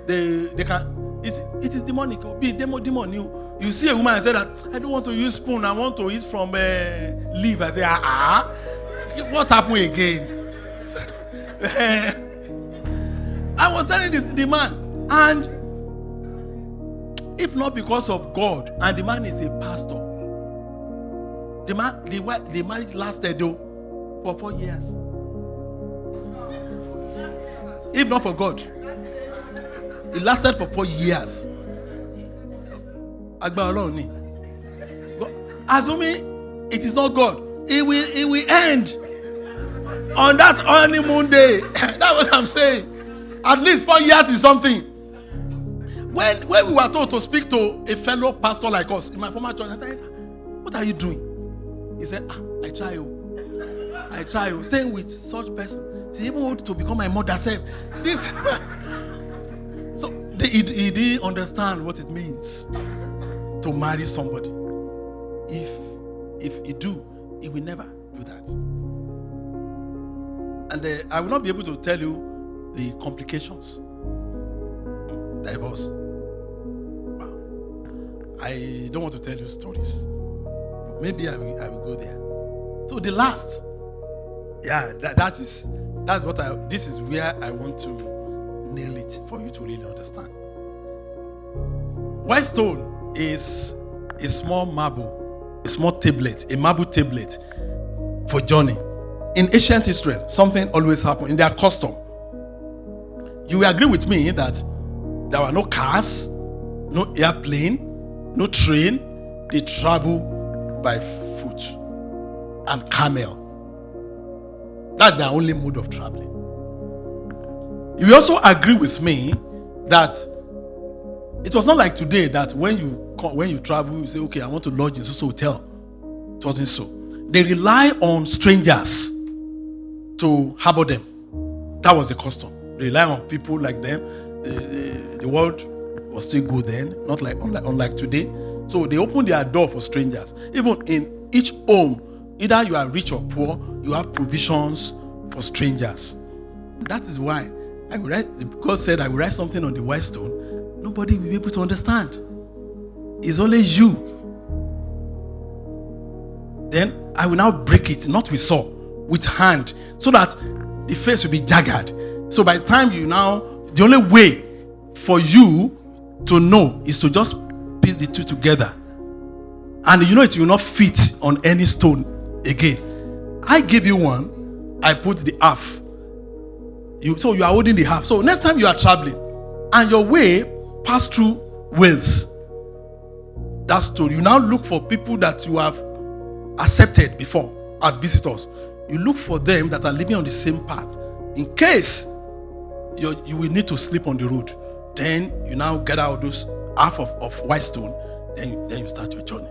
They can. It is demonic. Be demon. You see a woman and say that I don't want to use spoon. I want to eat from leaf. I say what happened again? I was telling the man. And if not because of God, and the man is a pastor, the marriage lasted though for 4 years. If not for God, it lasted for 4 years. Assuming it is not God, it will end on that honeymoon day. That's what I'm saying. At least 4 years is something. When we were told to speak to a fellow pastor like us in my former church, I said, "What are you doing?" He said, "I try. Staying with such person. She even wanted to become my mother self." This. So he didn't understand what it means to marry somebody. If he do, he will never do that. And I will not be able to tell you the complications. Divorce. Wow. I don't want to tell you stories. Maybe I will go there. So the last, this is where I want to nail it for you to really understand. White stone is a small marble, a small tablet, a marble tablet for journey. In ancient Israel, something always happened in their custom. You will agree with me that there were no cars, no airplane, no train. They travel by foot and camel. That's their only mode of traveling. You will also agree with me that it was not like today that when you travel, you say, "Okay, I want to lodge in so hotel." It wasn't so. They rely on strangers to harbor them. That was the custom. They rely on people like them. The world was still good then, not like unlike today. So they open their door for strangers. Even in each home, either you are rich or poor, you have provisions for strangers. That is why God said, "I will write something on the white stone." Nobody will be able to understand. It's only you. Then I will now break it, not with saw, with hand, so that the face will be jagged. So by the time the only way for you to know is to just piece the two together. And it will not fit on any stone again. I give you one, I put the half. So you are holding the half. So next time you are traveling and your way pass through Wales, that stone, you now look for people that you have accepted before as visitors. You look for them that are living on the same path. In case you will need to sleep on the road, then you now get out those half of white stone, then you start your journey.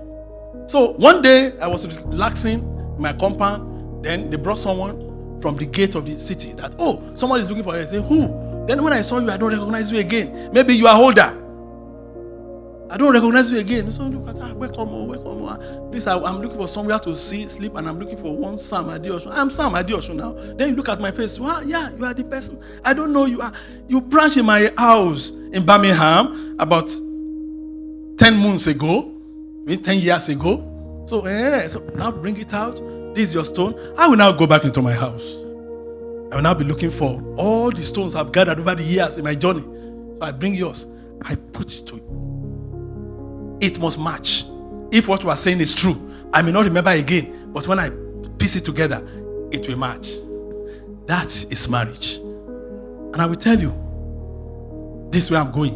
So one day I was relaxing in my compound, then they brought someone from the gate of the city that, "Oh, someone is looking for you." I say, "Who?" Then when I saw you, I don't recognize you again. Maybe you are older. I don't recognize you again. So welcome. Please, I'm looking for somewhere to sleep, and I'm looking for one Sam Adeosun. I'm Sam Adeosun now. Then you look at my face. "Well, yeah, you are the person. I don't know you are. You branched in my house in Birmingham about 10 months ago, 10 years ago. So now bring it out. This is your stone. I will now go back into my house. I will now be looking for all the stones I've gathered over the years in my journey. So I bring yours. I put it to you. It must match. If what you are saying is true, I may not remember again, but when I piece it together, it will match. That is marriage. And I will tell you, this is where I'm going.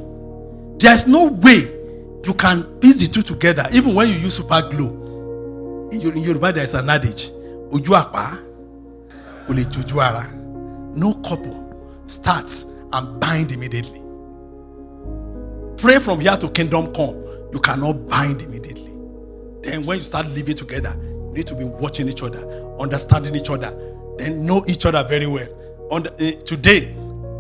There's no way you can piece the two together, even when you use super glue. In Yoruba, there is an adage, "Oju apa, ole joju ara." No couple starts and bind immediately. Pray from here to kingdom come. You cannot bind immediately. Then when you start living together, you need to be watching each other, understanding each other, then know each other very well. Today,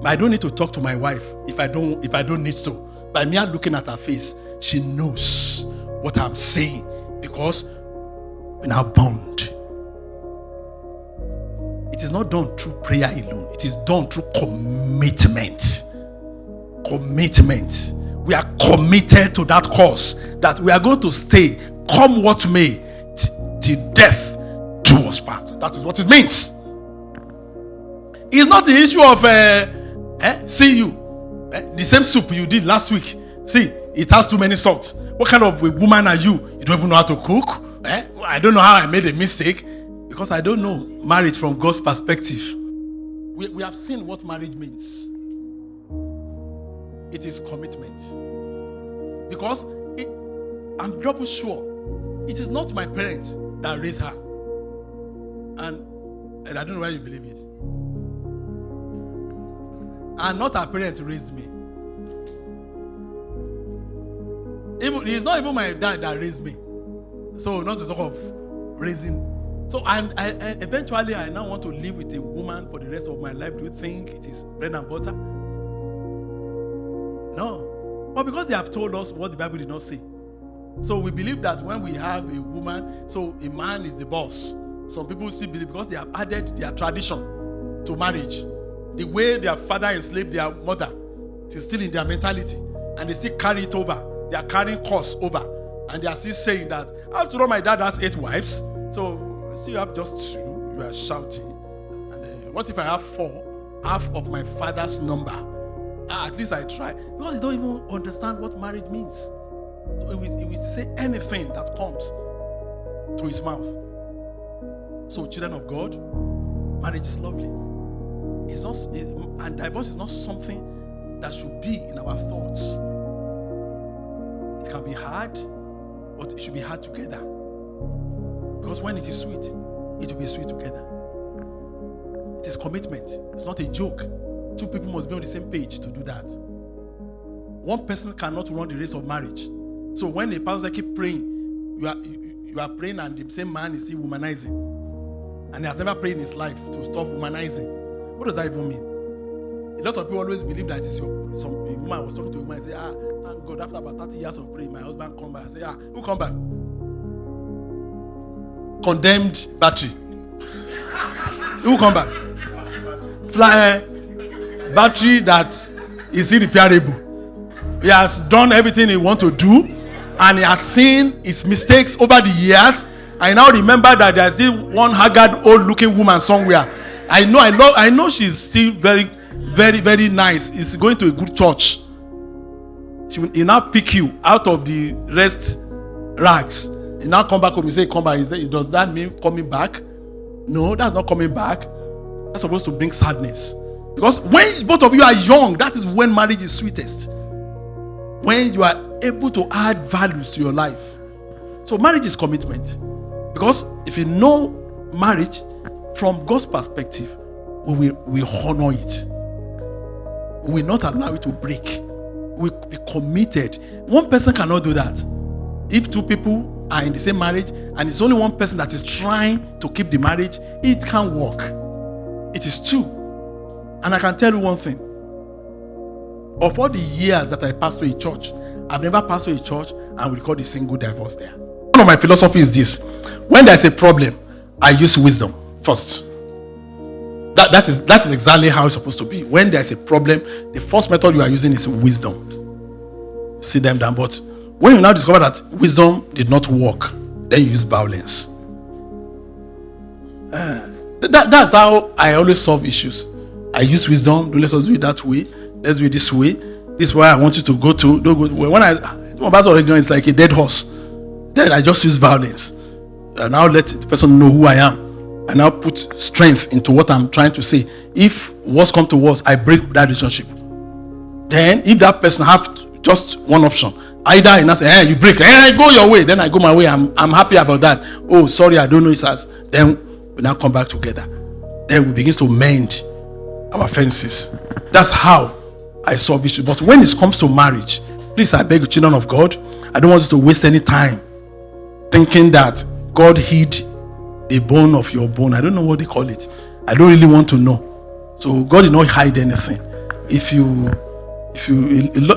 I don't need to talk to my wife if I don't need to. By me looking at her face, she knows what I'm saying because we're now bound. It is not done through prayer alone. It is done through commitment. Commitment. We are committed to that cause that we are going to stay, come what may, till death do us part. That is what it means. It's not the issue of see you. The same soup you did last week. See, it has too many salts. What kind of a woman are you? You don't even know how to cook? I don't know how I made a mistake. Because I don't know marriage from God's perspective. We have seen what marriage means. It is commitment. Because I'm double sure it is not my parents that raised her. And I don't know why you believe it. And not her parents raised me. It's not even my dad that raised me. So not to talk of raising. So and eventually I now want to live with a woman for the rest of my life. Do you think it is bread and butter? No. But because they have told us what the Bible did not say. So we believe that when we have a woman, so a man is the boss. Some people still believe because they have added their tradition to marriage. The way their father enslaved their mother, it is still in their mentality. And they still carry it over. They are carrying costs over. And they are still saying that, after all, my dad has 8 wives. So still have just 2. You are shouting. And what if I have 4? Half of my father's number. At least I try. Because they don't even understand what marriage means. So he will say anything that comes to his mouth. So children of God, marriage is lovely. And divorce is not something that should be in our thoughts. It can be hard, but it should be hard together. Because when it is sweet, it will be sweet together. It is commitment. It's not a joke. 2 people must be on the same page to do that. One person cannot run the race of marriage. So when a pastor keep praying, you are praying and the same man is still womanizing. And he has never prayed in his life to stop womanizing. What does that even mean? A lot of people always believe that it's a woman. I was talking to a woman and say, thank God, after about 30 years of praying, my husband come back. I say, who come back? Condemned battery. Who come back? Fly battery that is irreparable. He has done everything he wants to do, and he has seen his mistakes over the years. I now remember that there's still one haggard old-looking woman somewhere. I know she's still very, very, very nice. Is going to a good church. He now pick you out of the rest rags. He now come back home. He say, come back. He say, does that mean coming back? No, that's not coming back. That's supposed to bring sadness. Because when both of you are young, that is when marriage is sweetest. When you are able to add values to your life. So marriage is commitment. Because if you know marriage from God's perspective, we honor it. We will not allow it to break. We will be committed. One person cannot do that. If 2 people are in the same marriage and it's only one person that is trying to keep the marriage, it can't work. It is 2. And I can tell you one thing. Of all the years that I pastored a church, I've never pastored a church and will record a single divorce there. One of my philosophy is this. When there's a problem, I use wisdom first. That is exactly how it's supposed to be. When there's a problem, the first method you are using is wisdom. Sit them down. But when you now discover that wisdom did not work, then you use violence. That's how I always solve issues. I use wisdom. Let us do it that way. Let's do it this way. This is where I want you to go to. Don't go. When it's like a dead horse. Then I just use violence. I now let the person know who I am. I now put strength into what I'm trying to say. If worse come to worse, I break that relationship. Then if that person have just one option, either I now say, hey, you break, hey, go your way. Then I go my way. I'm happy about that. Oh, sorry, I don't know it's us. Then we now come back together. Then we begin to mend our fences. That's how I solve issues. But when it comes to marriage, please, I beg you, children of God, I don't want you to waste any time thinking that God hid a bone of your bone. I don't know what they call it. I don't really want to know. So God did not hide anything. A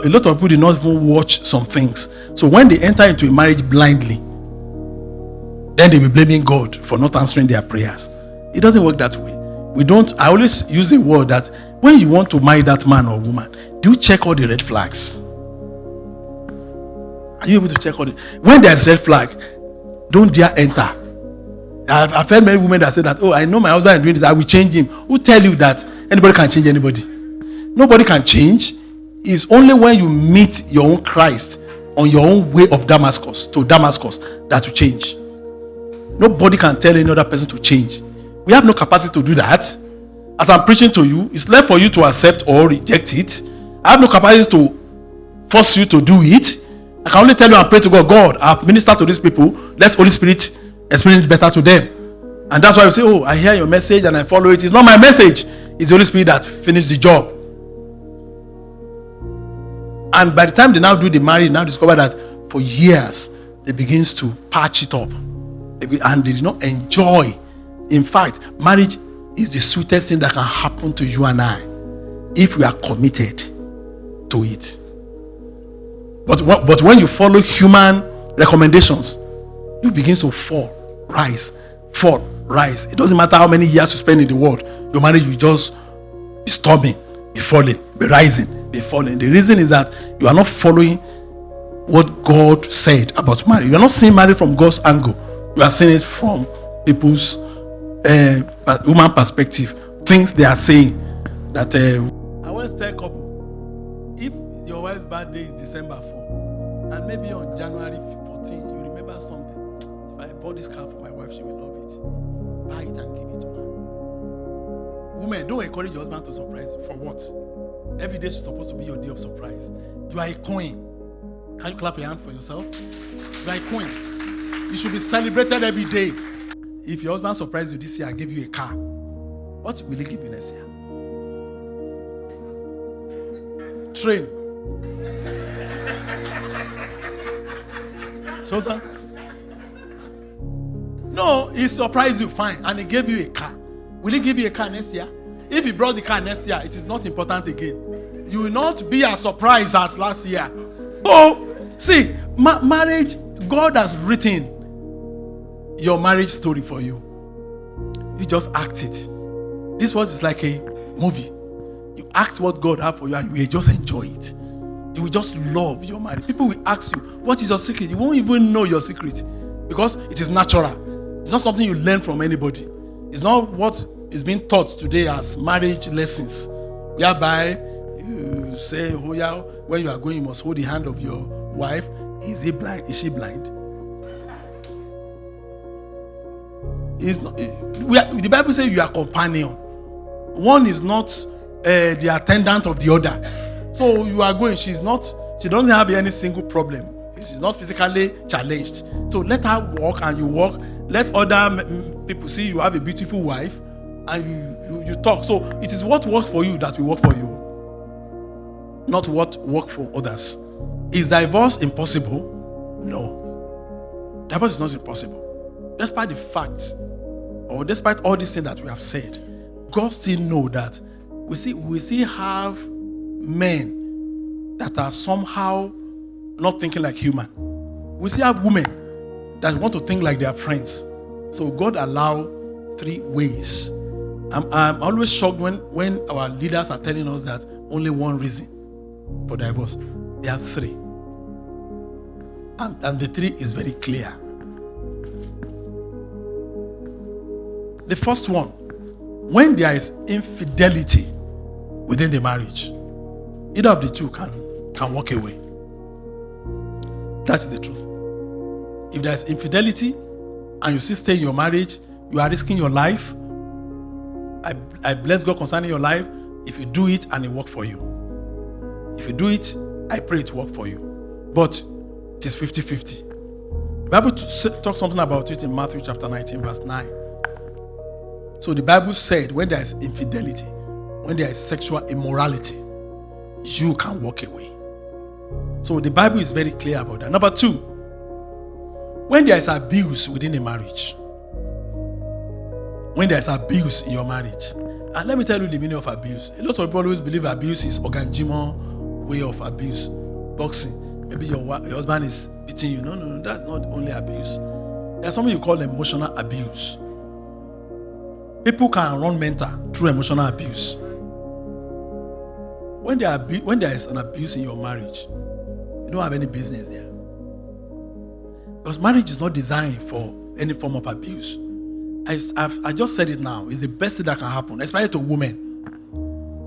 lot of people did not even watch some things. So when they enter into a marriage blindly, then they will be blaming God for not answering their prayers. It doesn't work that way. I always use a word that when you want to marry that man or woman, do you check all the red flags? Are you able to check all the... When there's red flag, don't dare enter. I've heard many women that say that, oh, I know my husband is doing this, I will change him. Who tell you that anybody can change anybody? Nobody can change. It's only when you meet your own Christ on your own way of Damascus that will change. Nobody can tell any other person to change. We have no capacity to do that. As I'm preaching to you, it's left for you to accept or reject it. I have no capacity to force you to do it. I can only tell you and pray to God. God, I've ministered to these people. Let Holy Spirit explain it better to them. And that's why we say, oh, I hear your message and I follow it. It's not my message. It's the Holy Spirit that finished the job. And by the time they now do the marriage, now discover that for years, they begins to patch it up. And they did not enjoy. In fact, marriage is the sweetest thing that can happen to you and I if we are committed to it. But when you follow human recommendations, you begin to fall, rise. It doesn't matter how many years you spend in the world, your marriage will just be storming, be falling, be rising, be falling. The reason is that you are not following what God said about marriage. You are not seeing marriage from God's angle. You are seeing it from people's human perspective. Things they are saying that I always tell a couple, if your wife's birthday is December 4 and maybe on January 14 you remember something, if I bought this car for my wife, she will love it. Buy it and give it to her. Women, don't encourage your husband to surprise you. For what? Every day is supposed to be your day of surprise. You are a queen. Can you clap your hand for yourself? You are a queen. You should be celebrated every day. If your husband surprised you this year and gave you a car, what will he give you next year? Train. Shoulder. No, he surprised you, fine, and he gave you a car. Will he give you a car next year? If he brought the car next year, it is not important again. You will not be as surprised as last year. Oh, see, marriage, God has written your marriage story for you. You just act it. This was like a movie. You act what God has for you and you will just enjoy it. You will just love your marriage. People will ask you, what is your secret? You won't even know your secret because it is natural. It's not something you learn from anybody. It's not what is being taught today as marriage lessons, whereby you say, oh yeah, when you are going, you must hold the hand of your wife. Is he blind? Is she blind? It's not, the Bible says you are companion. One is not the attendant of the other. So you are going, she doesn't have any single problem. She's not physically challenged. So let her walk and you walk. Let other people see you have a beautiful wife and you talk. So it is what works for you that will work for you, not what works for others. Is divorce impossible? No. Divorce is not impossible. Despite the fact, or despite all these things that we have said, God still knows that we still have men that are somehow not thinking like human. We still have women that want to think like their friends. So God allow 3 ways. I'm always shocked when our leaders are telling us that only one reason for divorce. There are 3. And the 3 is very clear. The first one, when there is infidelity within the marriage, either of the two can walk away. That is the truth. If there is infidelity and you still stay in your marriage, you are risking your life. I bless God concerning your life if you do it and it works for you. If you do it, I pray it work for you. But it is 50-50. The Bible talks something about it in Matthew chapter 19, verse 9. So the Bible said when there is infidelity, when there is sexual immorality, you can walk away. So the Bible is very clear about that. Number 2, when there is abuse within a marriage, when there is abuse in your marriage, and let me tell you the meaning of abuse. A lot of people always believe abuse is Oganjimo way of abuse, boxing. Maybe your husband is beating you. No, that's not only abuse. There's something you call emotional abuse. People can run mental through emotional abuse. When there is an abuse in your marriage, you don't have any business there. Because marriage is not designed for any form of abuse. I just said it now. It's the best thing that can happen, especially to women.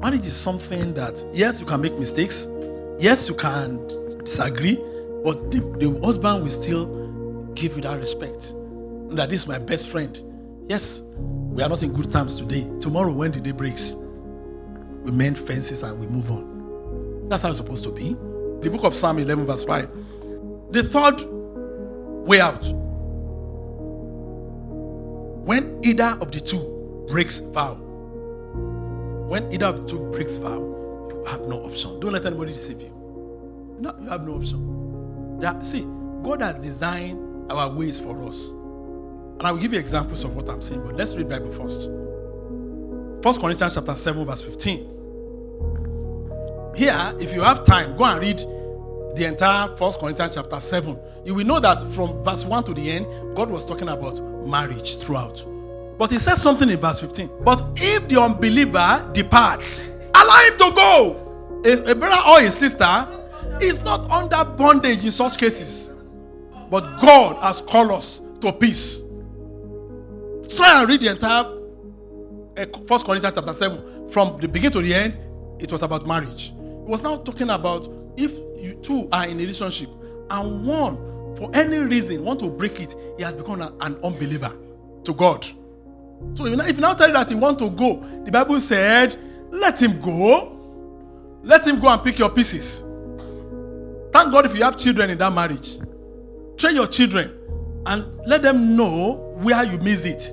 Marriage is something that, yes, you can make mistakes. Yes, you can disagree, but the husband will still give you that respect. That this is my best friend. Yes, we are not in good terms today. Tomorrow, when the day breaks, we mend fences and we move on. That's how it's supposed to be. The book of Psalm 11 verse 5. The third way out. When either of the two breaks vow. When either of the two breaks vow, you have no option. Don't let anybody deceive you. No, you have no option. See, God has designed our ways for us. And I will give you examples of what I'm saying, but let's read Bible first. 1 Corinthians chapter 7 verse 15. Here, if you have time, go and read the entire 1 Corinthians chapter 7. You will know that from verse 1 to the end, God was talking about marriage throughout. But he says something in verse 15. But if the unbeliever departs, allow him to go. A brother or a sister is not under bondage in such cases. But God has called us to peace. Try and read the entire 1 Corinthians chapter 7. From the beginning to the end, it was about marriage. It was now talking about if you two are in a relationship and one, for any reason, want to break it, he has become an unbeliever to God. So if you now tell you that you want to go, the Bible said, let him go. Let him go and pick your pieces. Thank God if you have children in that marriage. Train your children and let them know where you miss it.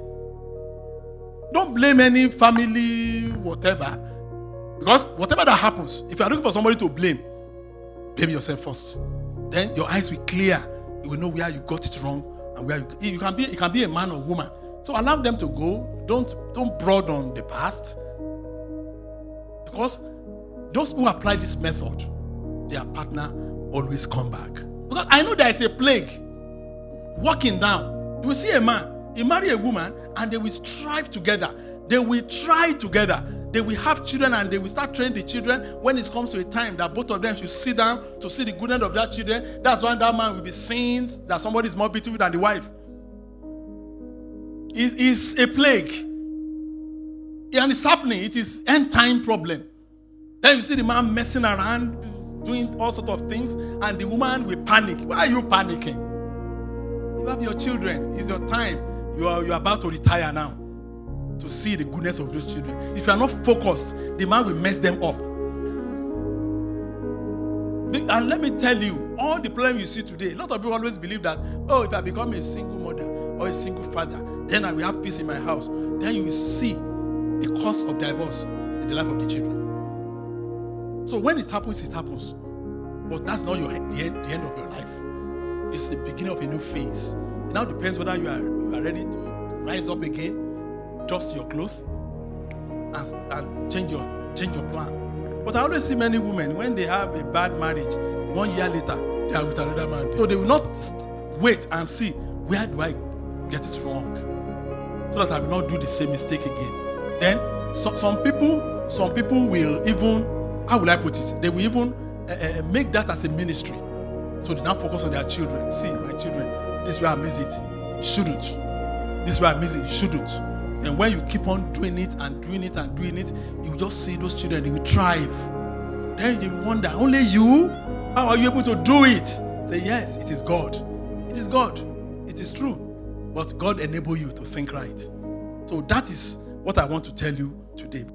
Don't blame any family, whatever. Because whatever that happens, if you are looking for somebody to blame yourself first. Then your eyes will clear. You will know where you got it wrong and where you can be a man or woman. So allow them to go. Don't brood on the past. Because those who apply this method, their partner always come back. Because I know there is a plague walking down. You will see a man, he marry a woman, and they will strive together. They will try together. They will have children and they will start training the children. When it comes to a time that both of them should sit down to see the goodness of their children, that's when that man will be seeing that somebody is more beautiful than the wife. It is a plague. And it's happening. It is end time problem. Then you see the man messing around, doing all sorts of things, and the woman will panic. Why are you panicking? You have your children. It's your time. You are about to retire now to see the goodness of those children. If you are not focused, the man will mess them up. And let me tell you, all the problem you see today, a lot of people always believe that, if I become a single mother or a single father, then I will have peace in my house. Then you will see the cause of divorce in the life of the children. So when it happens, it happens. But that's not the end of your life. It's the beginning of a new phase. It now depends whether you are ready to rise up again, dust your clothes, and change your plan. But I always see many women, when they have a bad marriage, 1 year later, they are with another man. So they will not wait and see, where do I get it wrong? So that I will not do the same mistake again. Then, some people will even, how will I put it? They will even make that as a ministry. So they now focus on their children. See, my children, this is where I miss it. Shouldn't. This is where I miss it. Shouldn't. And when you keep on doing it and doing it and doing it, you just see those children, they will thrive. Then you wonder, only you? How are you able to do it? Say, yes, it is God. It is God. It is true. But God enables you to think right. So that is what I want to tell you today.